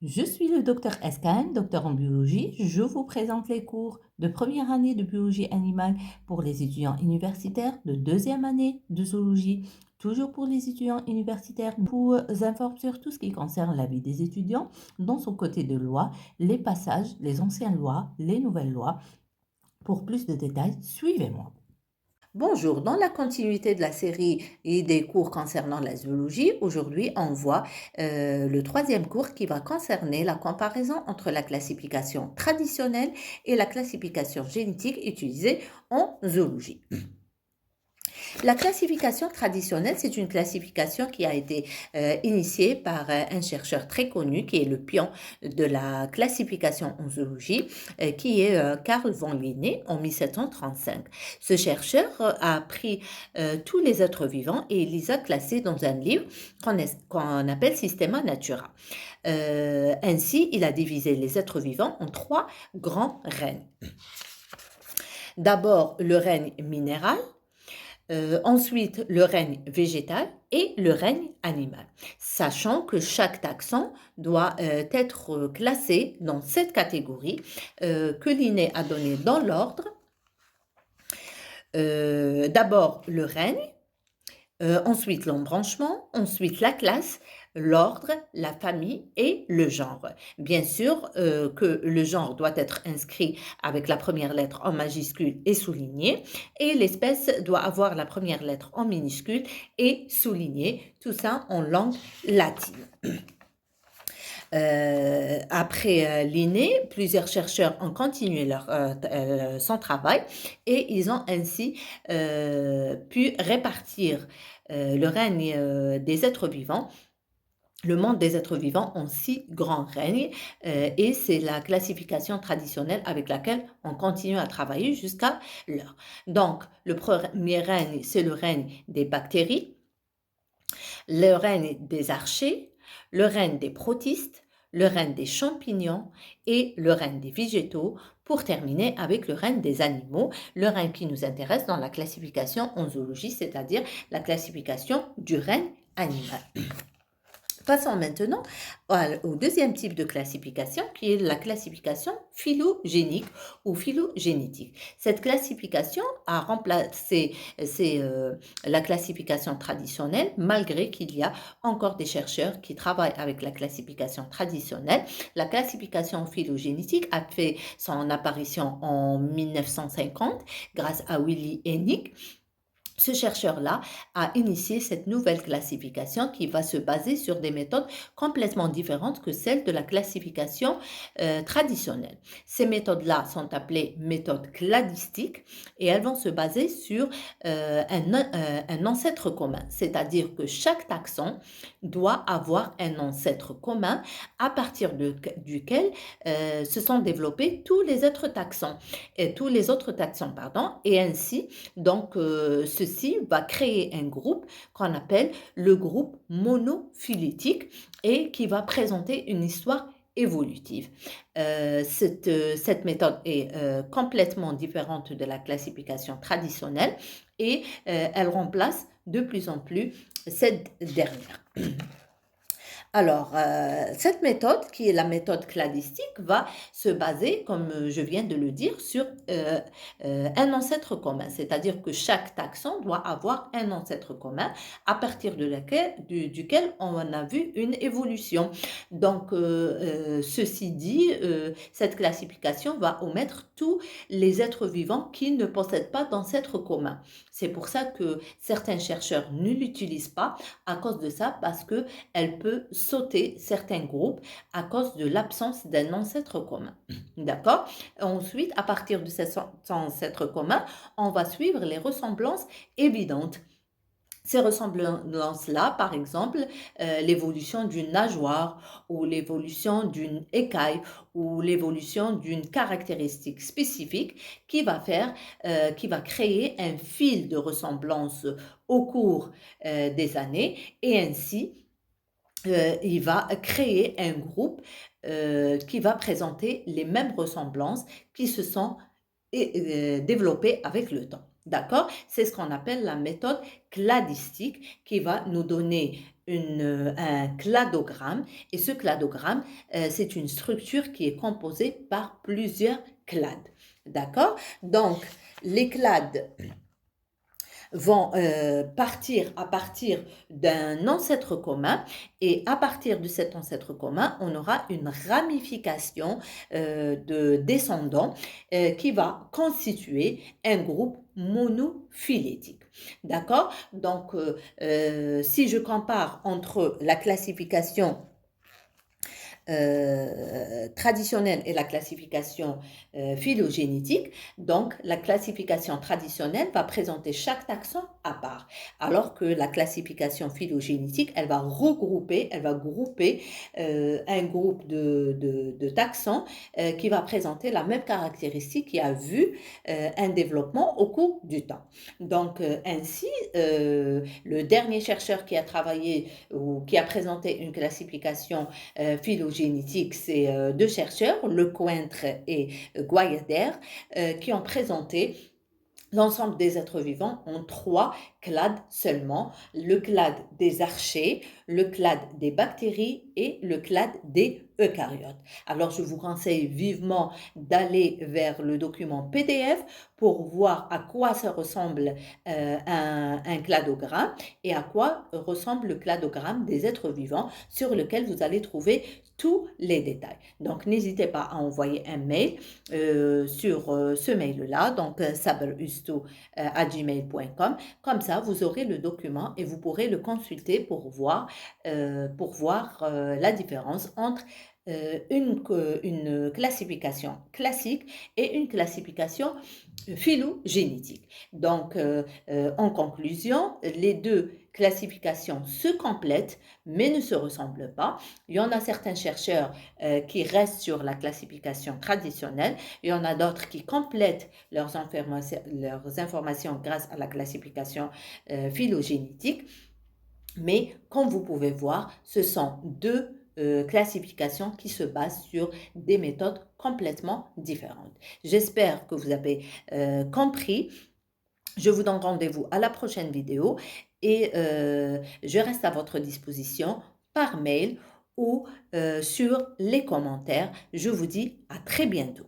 Je suis le docteur Escan, docteur en biologie. Je vous présente les cours de première année de biologie animale pour les étudiants universitaires, de deuxième année de zoologie, toujours pour les étudiants universitaires. Je vous informe sur tout ce qui concerne la vie des étudiants dans son côté de loi, les passages, les anciennes lois, les nouvelles lois. Pour plus de détails, suivez-moi. Bonjour, dans la continuité de la série et des cours concernant la zoologie, aujourd'hui on voit le troisième cours qui va concerner la comparaison entre la classification traditionnelle et la classification génétique utilisée en zoologie. La classification traditionnelle, c'est une classification qui a été initiée par un chercheur très connu qui est le pion de la classification en zoologie, qui est Carl von Linné en 1735. Ce chercheur a pris tous les êtres vivants et il les a classés dans un livre qu'on appelle Systema Natura. Ainsi, il a divisé les êtres vivants en trois grands règnes. D'abord, le règne minéral, ensuite le règne végétal et le règne animal, sachant que chaque taxon doit être classé dans cette catégorie que Linné a donnée dans l'ordre. D'abord le règne, ensuite l'embranchement, ensuite la classe, l'ordre, la famille et le genre. Bien sûr que le genre doit être inscrit avec la première lettre en majuscule et souligné, et l'espèce doit avoir la première lettre en minuscule et soulignée, tout ça en langue latine. Après Linné, plusieurs chercheurs ont continué son travail et ils ont ainsi pu répartir le règne des êtres vivants, le monde des êtres vivants en 6 grands règnes et c'est la classification traditionnelle avec laquelle on continue à travailler jusqu'à l'heure. Donc, le premier règne, c'est le règne des bactéries, le règne des archées, le règne des protistes, le règne des champignons et le règne des végétaux, pour terminer avec le règne des animaux, le règne qui nous intéresse dans la classification en zoologie, c'est-à-dire la classification du règne animal. Passons maintenant au deuxième type de classification qui est la classification phylogénique ou phylogénétique. Cette classification a remplacé la classification traditionnelle malgré qu'il y a encore des chercheurs qui travaillent avec la classification traditionnelle. La classification phylogénétique a fait son apparition en 1950 grâce à Willy Hennig. Ce chercheur-là a initié cette nouvelle classification qui va se baser sur des méthodes complètement différentes que celles de la classification traditionnelle. Ces méthodes-là sont appelées méthodes cladistiques et elles vont se baser sur un ancêtre commun, c'est-à-dire que chaque taxon doit avoir un ancêtre commun à partir duquel se sont développés tous les autres taxons, et ainsi, donc, ceci va créer un groupe qu'on appelle le groupe monophylétique et qui va présenter une histoire évolutive. Cette méthode est complètement différente de la classification traditionnelle et elle remplace de plus en plus cette dernière. Alors, cette méthode, qui est la méthode cladistique, va se baser, comme je viens de le dire, sur un ancêtre commun. C'est-à-dire que chaque taxon doit avoir un ancêtre commun à partir duquel on a vu une évolution. Donc, ceci dit, cette classification va omettre tous les êtres vivants qui ne possèdent pas d'ancêtre commun. C'est pour ça que certains chercheurs ne l'utilisent pas à cause de ça, parce qu'elle peut sauter certains groupes à cause de l'absence d'un ancêtre commun. D'accord? Ensuite, à partir de cet ancêtre commun, on va suivre les ressemblances évidentes. Ces ressemblances-là, par exemple, l'évolution d'une nageoire ou l'évolution d'une écaille ou l'évolution d'une caractéristique spécifique qui va créer un fil de ressemblance au cours des années et ainsi il va créer un groupe qui va présenter les mêmes ressemblances qui se sont développées avec le temps. D'accord? C'est ce qu'on appelle la méthode cladistique qui va nous donner un cladogramme et ce cladogramme, c'est une structure qui est composée par plusieurs clades. D'accord? Donc, les clades vont partir à partir d'un ancêtre commun et à partir de cet ancêtre commun, on aura une ramification de descendants qui va constituer un groupe monophylétique. D'accord? Donc, si je compare entre la classification traditionnelle et la classification phylogénétique. Donc, la classification traditionnelle va présenter chaque taxon à part, alors que la classification phylogénétique, elle va grouper un groupe de taxons qui va présenter la même caractéristique qui a vu un développement au cours du temps. Donc, ainsi, le dernier chercheur qui a travaillé ou qui a présenté une classification phylogénétique, c'est deux chercheurs, Lecointre et Guyader, qui ont présenté l'ensemble des êtres vivants en trois clades seulement, le clade des archées, le clade des bactéries et le clade des eucaryotes. Alors je vous conseille vivement d'aller vers le document PDF pour voir à quoi ça ressemble un cladogramme et à quoi ressemble le cladogramme des êtres vivants sur lequel vous allez trouver tous les détails. Donc n'hésitez pas à envoyer un mail sur ce mail-là, donc saberusto@gmail.com. Comme ça, vous aurez le document et vous pourrez le consulter pour voir la différence entre une classification classique et une classification phylogénétique. Donc, en conclusion, les deux classifications se complètent mais ne se ressemblent pas. Il y en a certains chercheurs qui restent sur la classification traditionnelle, il y en a d'autres qui complètent leurs informations grâce à la classification phylogénétique. Mais comme vous pouvez voir, ce sont deux classifications qui se basent sur des méthodes complètement différentes. J'espère que vous avez compris. Je vous donne rendez-vous à la prochaine vidéo et je reste à votre disposition par mail ou sur les commentaires. Je vous dis à très bientôt.